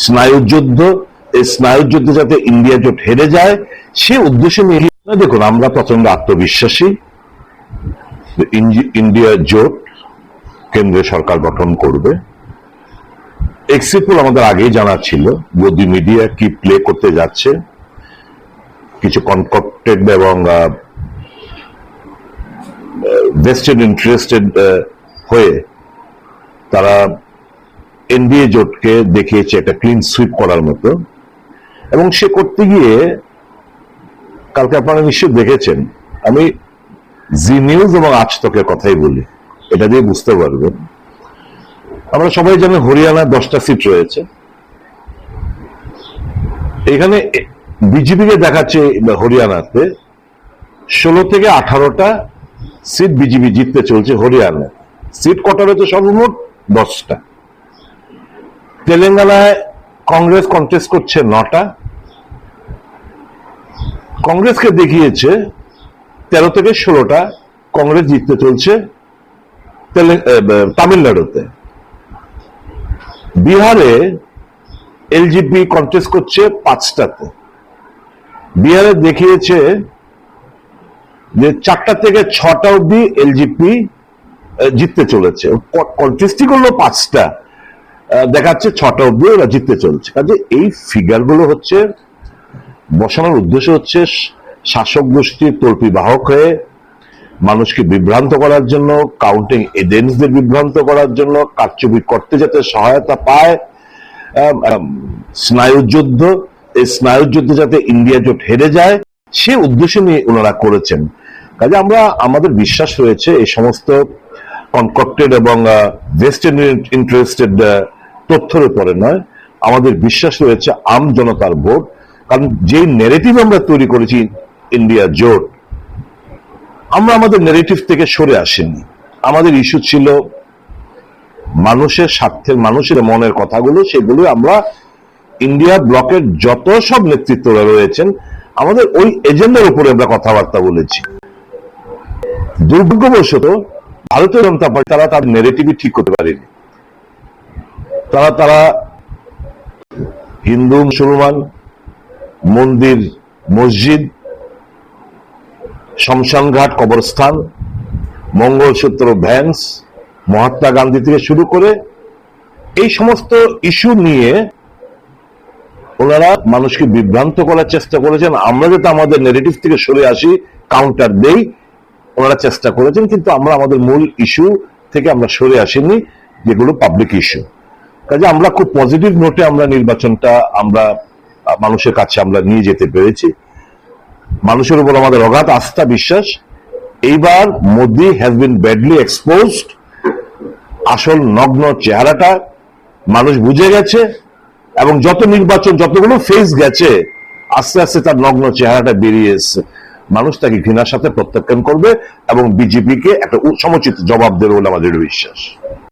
স্নায়ুযুদ্ধ, এই স্নায়ুযুদ্ধে যাতে ইন্ডিয়া জোট হেরে যায় সে উদ্দেশ্যে নিয়ে। দেখুন, আমরা প্রচন্ড আত্মবিশ্বাসী ইন্ডিয়া জোট কেন্দ্রে সরকার গঠন করবে। এক্সিট পোল আমাদের আগেই জানা ছিল, মোদি মিডিয়া কি প্লে করতে যাচ্ছে, কিছু কনকটেড এবং ভেস্টেড ইন্টারেস্টেড হয়ে তারা এনডিএ জোটকে দেখিয়েছে একটা ক্লিন সুইপ করার মতো। এবং সে করতে গিয়ে কালকে আপনারা নিশ্চয়ই দেখেছেন, আমি জি নিউজ এবং আজ তকের কথাই বলি, এটা দিয়ে বুঝতে পারবেন। আমরা সবাই জানি হরিয়ানায় 10টা সিট রয়েছে। এখানে বিজেপিকে দেখাচ্ছে হরিয়ানাতে 16 থেকে 18টা সিট বিজেপি জিততে চলছে হরিয়ানায়। সিট কটা রয়েছে? সর্বমোট 10টা। তেলেঙ্গানায় কংগ্রেস কন্টেস্ট করছে 9টা। কংগ্রেসকে দেখিয়েছে 13 থেকে 16টা কংগ্রেস জিততে চলছে তামিলনাড়ুতে। বিহারে এলজেপি কন্টেস্ট করছে 5টাতে। বিহারে দেখিয়েছে যে 4টা থেকে 6টা অব্দি এলজেপি জিততে চলেছে। কন্টেস্টই করলো 5টা, দেখাচ্ছে 6টা অব্দি ওরা জিততে চলছে। কাজে এই ফিগার গুলো হচ্ছে বসানোর উদ্দেশ্য হচ্ছে শাসক গোষ্ঠীর তল্পি বাহক হয়ে মানুষকে বিভ্রান্ত করার জন্য, কাউন্টিং এজেন্টসদের বিভ্রান্ত করার জন্য, কারচুপি করতে যাতে সহায়তা পায়। স্নায়ুযুদ্ধ, এই স্নায়ুযুদ্ধে যাতে ইন্ডিয়া জোট হেরে যায় সে উদ্দেশ্য নিয়ে ওনারা করেছেন। কাজে আমরা আমাদের বিশ্বাস রয়েছে এই সমস্ত কনকটেড এবং ভেস্টেড ইন্টারেস্টেড তথ্যের উপরে নয়, আমাদের বিশ্বাস রয়েছে আম জনতার ভোট। কারণ যে নেগেটিভ আমরা তৈরি করেছি ইন্ডিয়া জোট, আমরা আমাদের নেগেটিভ থেকে সরে আসিনি। আমাদের ইস্যু ছিল মানুষের স্বার্থের, মানুষের মনের কথাগুলো, সেগুলো আমরা ইন্ডিয়া ব্লকের যত সব নেতৃত্বরা রয়েছেন আমাদের ওই এজেন্ডার উপরে আমরা কথাবার্তা বলেছি। দুর্ভাগ্যবশত ভারতীয় জনতা পার্টি তারা তার নেগেটিভই ঠিক করতে পারেনি। তারা হিন্দু মুসলমান, মন্দির মসজিদ, শমশানঘাট কবরস্থান, মঙ্গলসূত্র ভ্যান্স, মহাত্মা গান্ধী থেকে শুরু করে এই সমস্ত ইস্যু নিয়ে ওনারা মানুষকে বিভ্রান্ত করার চেষ্টা করেছেন। আমরা যাতে আমাদের নেগেটিভ থেকে সরে আসি, কাউন্টার দেই, ওনারা চেষ্টা করেছেন। কিন্তু আমরা আমাদের মূল ইস্যু থেকে আমরা সরে আসিনি, যেগুলো পাবলিক ইস্যু। কাজে আমরা খুব পজিটিভ নোটে আমরা নির্বাচনটা আমরা মানুষের কাছে আমরা নিয়ে যেতে পেরেছি। মানুষের উপর আমাদের অগাধ আস্থা, বিশ্বাস। এইবার Modi has been badly exposed. আসল নগ্ন চেহারাটা মানুষ বুঝে গেছে এবং যত নির্বাচন যতগুলো ফেজ গেছে আস্তে আস্তে তার নগ্ন চেহারাটা বেরিয়ে এসছে। মানুষ তাকে ঘৃণার সাথে প্রত্যাখ্যান করবে এবং বিজেপিকে একটা সমুচিত জবাব দেবে বলে আমাদের বিশ্বাস।